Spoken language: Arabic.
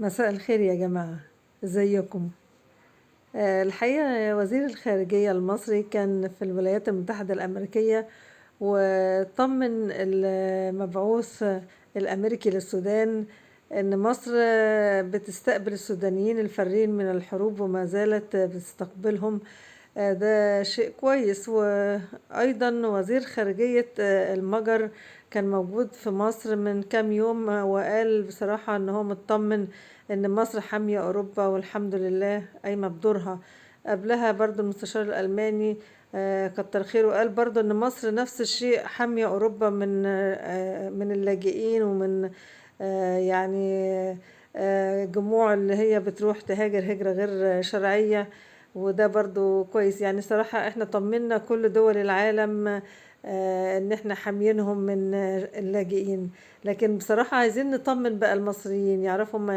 مساء الخير يا جماعة، ازيكم؟ الحقيقة وزير الخارجية المصري كان في الولايات المتحدة الأمريكية، وطمن المبعوث الأمريكي للسودان إن مصر بتستقبل السودانيين الفارين من الحروب وما زالت بتستقبلهم. ده شيء كويس. وأيضا وزير خارجية المجر كان موجود في مصر من كام يوم، وقال بصراحة إن هو مطمن إن مصر حامية أوروبا والحمد لله قايمة بدورها. قبلها برضو المستشار الألماني كتر خيره، وقال برضو إن مصر نفس الشيء حامية أوروبا من اللاجئين ومن يعني جموع اللي هي بتروح تهاجر هجرة غير شرعية. وده برضو كويس، يعني صراحة احنا طمنا كل دول العالم ان احنا حاميينهم من اللاجئين. لكن بصراحة عايزين نطمن بقى المصريين يعرفوا هم